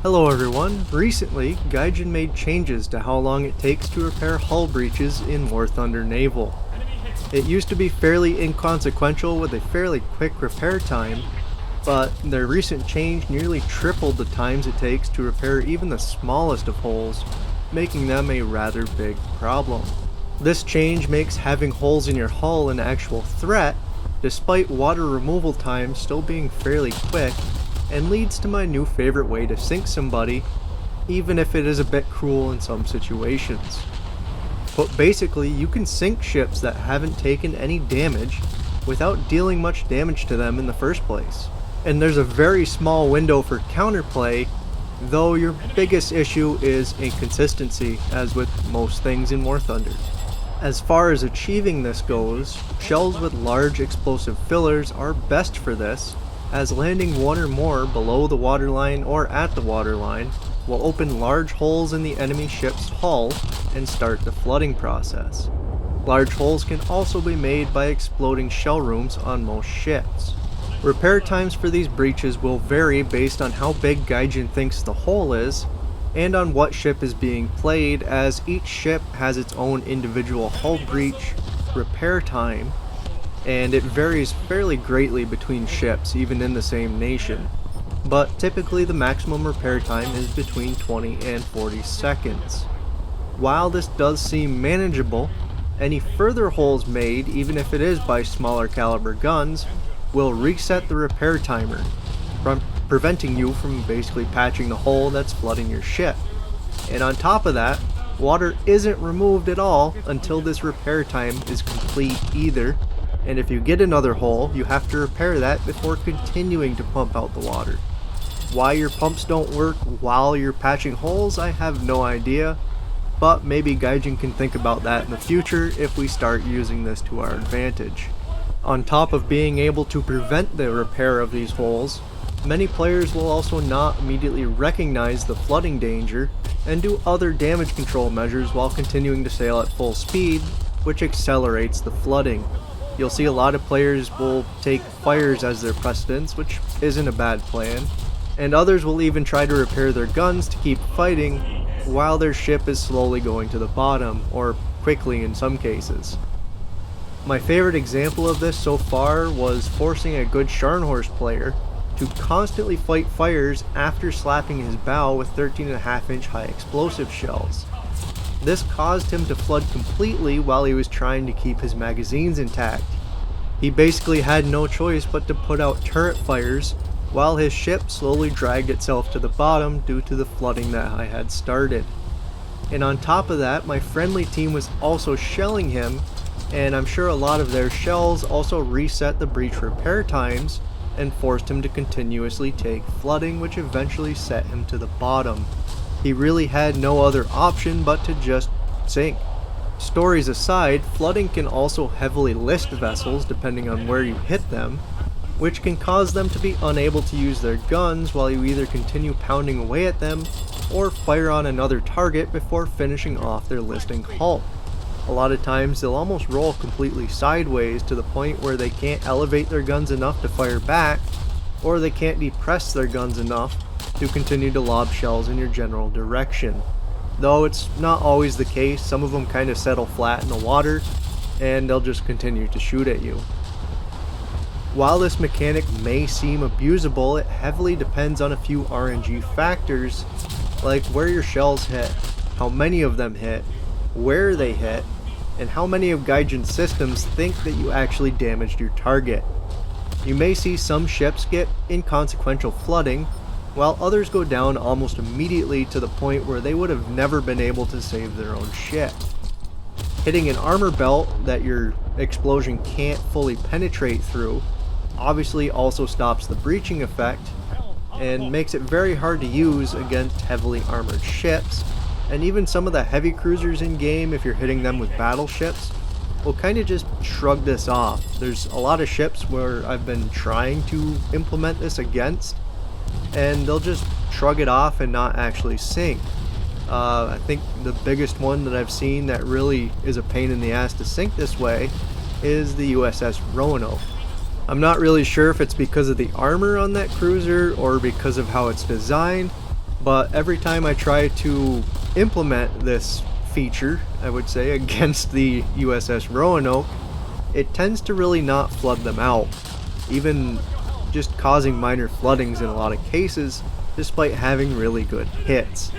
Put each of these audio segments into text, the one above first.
Hello everyone. Recently, Gaijin made changes to how long it takes to repair hull breaches in War Thunder Naval. It used to be fairly inconsequential with a fairly quick repair time, but their recent change nearly tripled the times it takes to repair even the smallest of holes, making them a rather big problem. This change makes having holes in your hull an actual threat, despite water removal time still being fairly quick, and leads to my new favorite way to sink somebody, even if it is a bit cruel in some situations. But basically, you can sink ships that haven't taken any damage without dealing much damage to them in the first place. And there's a very small window for counterplay, though your biggest issue is inconsistency, as with most things in War Thunder. As far as achieving this goes, shells with large explosive fillers are best for this, as landing one or more below the waterline or at the waterline will open large holes in the enemy ship's hull and start the flooding process. Large holes can also be made by exploding shell rooms on most ships. Repair times for these breaches will vary based on how big Gaijin thinks the hole is, and on what ship is being played, as each ship has its own individual hull breach repair time, and it varies fairly greatly between ships, even in the same nation. But typically the maximum repair time is between 20 and 40 seconds. While this does seem manageable, any further holes made, even if it is by smaller caliber guns, will reset the repair timer, preventing you from basically patching the hole that's flooding your ship. And on top of that, water isn't removed at all until this repair time is complete either, and if you get another hole, you have to repair that before continuing to pump out the water. Why your pumps don't work while you're patching holes, I have no idea, but maybe Gaijin can think about that in the future if we start using this to our advantage. On top of being able to prevent the repair of these holes, many players will also not immediately recognize the flooding danger and do other damage control measures while continuing to sail at full speed, which accelerates the flooding. You'll see a lot of players will take fires as their precedence, which isn't a bad plan, and others will even try to repair their guns to keep fighting while their ship is slowly going to the bottom, or quickly in some cases. My favorite example of this so far was forcing a good Scharnhorst player to constantly fight fires after slapping his bow with 13.5-inch high explosive shells. This caused him to flood completely while he was trying to keep his magazines intact. He basically had no choice but to put out turret fires while his ship slowly dragged itself to the bottom due to the flooding that I had started. And on top of that, my friendly team was also shelling him, and I'm sure a lot of their shells also reset the breach repair times and forced him to continuously take flooding, which eventually set him to the bottom. He really had no other option but to just sink. Stories aside, flooding can also heavily list vessels depending on where you hit them, which can cause them to be unable to use their guns while you either continue pounding away at them or fire on another target before finishing off their listing hull. A lot of times they'll almost roll completely sideways to the point where they can't elevate their guns enough to fire back, or they can't depress their guns enough to continue to lob shells in your general direction. Though it's not always the case, some of them kind of settle flat in the water and they'll just continue to shoot at you. While this mechanic may seem abusable, it heavily depends on a few RNG factors, like where your shells hit, how many of them hit, where they hit, and how many of Gaijin's systems think that you actually damaged your target. You may see some ships get inconsequential flooding, while others go down almost immediately to the point where they would have never been able to save their own ship. Hitting an armor belt that your explosion can't fully penetrate through obviously also stops the breaching effect and makes it very hard to use against heavily armored ships, and even some of the heavy cruisers in game, if you're hitting them with battleships, will kind of just shrug this off. There's a lot of ships where I've been trying to implement this against, and they'll just shrug it off and not actually sink. I think the biggest one that I've seen that really is a pain in the ass to sink this way is the USS Roanoke. I'm not really sure if it's because of the armor on that cruiser or because of how it's designed, But every time I try to implement this feature, I would say, against the USS Roanoke, it tends to really not flood them out, even just causing minor floodings in a lot of cases, despite having really good hits.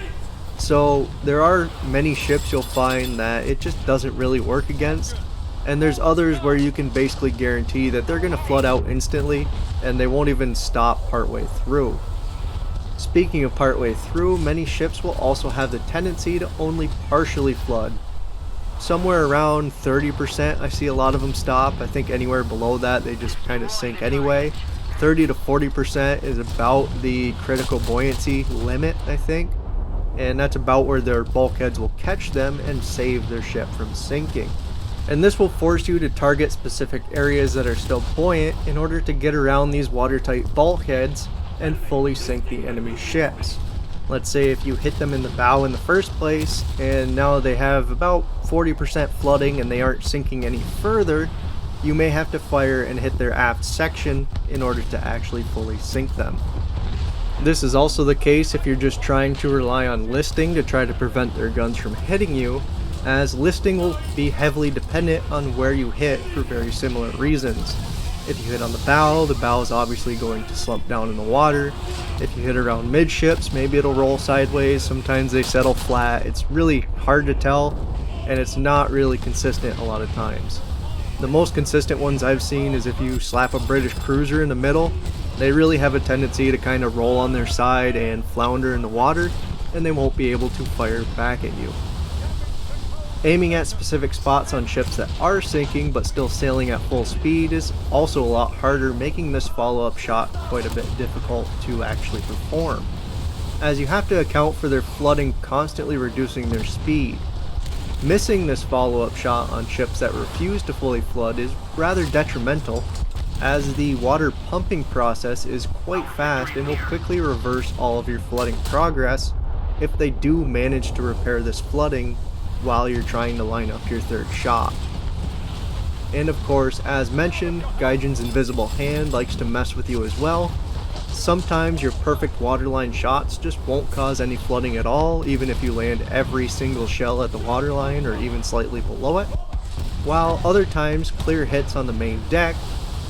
So there are many ships you'll find that it just doesn't really work against, and there's others where you can basically guarantee that they're going to flood out instantly and they won't even stop partway through. Speaking of partway through, many ships will also have the tendency to only partially flood. Somewhere around 30% I see a lot of them stop. I think anywhere below that they just kind of sink anyway. 30 to 40% is about the critical buoyancy limit, I think. And that's about where their bulkheads will catch them and save their ship from sinking. And this will force you to target specific areas that are still buoyant in order to get around these watertight bulkheads and fully sink the enemy ships. Let's say if you hit them in the bow in the first place and now they have about 40% flooding and they aren't sinking any further, you may have to fire and hit their aft section in order to actually fully sink them. This is also the case if you're just trying to rely on listing to try to prevent their guns from hitting you, as listing will be heavily dependent on where you hit for very similar reasons. If you hit on the bow is obviously going to slump down in the water. If you hit around midships, maybe it'll roll sideways. Sometimes they settle flat. It's really hard to tell, and it's not really consistent a lot of times. The most consistent ones I've seen is if you slap a British cruiser in the middle, they really have a tendency to kind of roll on their side and flounder in the water, and they won't be able to fire back at you. Aiming at specific spots on ships that are sinking but still sailing at full speed is also a lot harder, making this follow-up shot quite a bit difficult to actually perform, as you have to account for their flooding constantly reducing their speed. Missing this follow-up shot on ships that refuse to fully flood is rather detrimental, as the water pumping process is quite fast and will quickly reverse all of your flooding progress if they do manage to repair this flooding while you're trying to line up your third shot. And of course, as mentioned, Gaijin's invisible hand likes to mess with you as well. Sometimes your perfect waterline shots just won't cause any flooding at all, even if you land every single shell at the waterline or even slightly below it, while other times clear hits on the main deck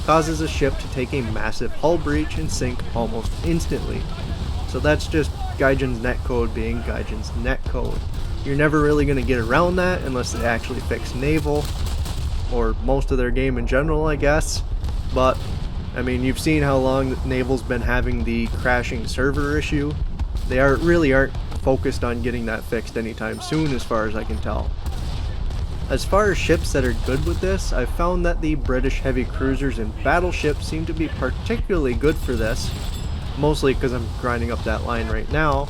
causes a ship to take a massive hull breach and sink almost instantly. So that's just Gaijin's netcode being Gaijin's netcode. You're never really going to get around that unless they actually fix naval, or most of their game in general, I guess. But I mean, you've seen how long naval's been having the crashing server issue. They really aren't focused on getting that fixed anytime soon, as far as I can tell. As far as ships that are good with this, I've found that the British heavy cruisers and battleships seem to be particularly good for this, mostly because I'm grinding up that line right now.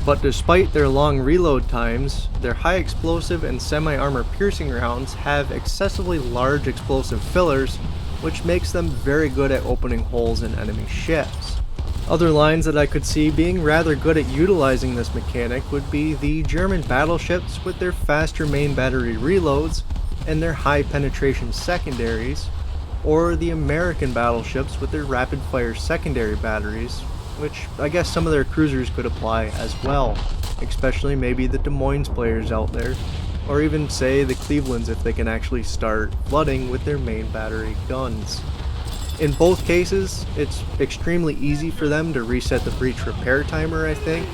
But despite their long reload times, their high explosive and semi-armor piercing rounds have excessively large explosive fillers, which makes them very good at opening holes in enemy ships. Other lines that I could see being rather good at utilizing this mechanic would be the German battleships with their faster main battery reloads and their high penetration secondaries, or the American battleships with their rapid fire secondary batteries, which I guess some of their cruisers could apply as well, especially maybe the Des Moines players out there, or even say the Clevelands if they can actually start flooding with their main battery guns. In both cases, it's extremely easy for them to reset the breach repair timer, I think,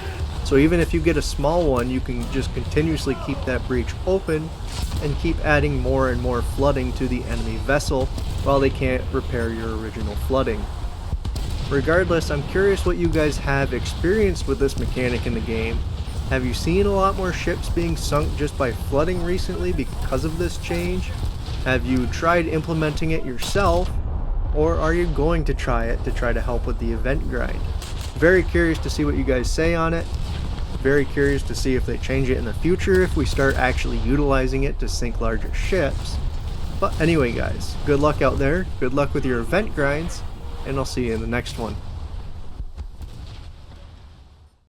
so even if you get a small one, you can just continuously keep that breach open and keep adding more and more flooding to the enemy vessel while they can't repair your original flooding. Regardless, I'm curious what you guys have experienced with this mechanic in the game. Have you seen a lot more ships being sunk just by flooding recently because of this change? Have you tried implementing it yourself? Or are you going to try it to try to help with the event grind? Very curious to see what you guys say on it. Very curious to see if they change it in the future, if we start actually utilizing it to sink larger ships. But anyway guys, good luck out there, good luck with your event grinds, and I'll see you in the next one.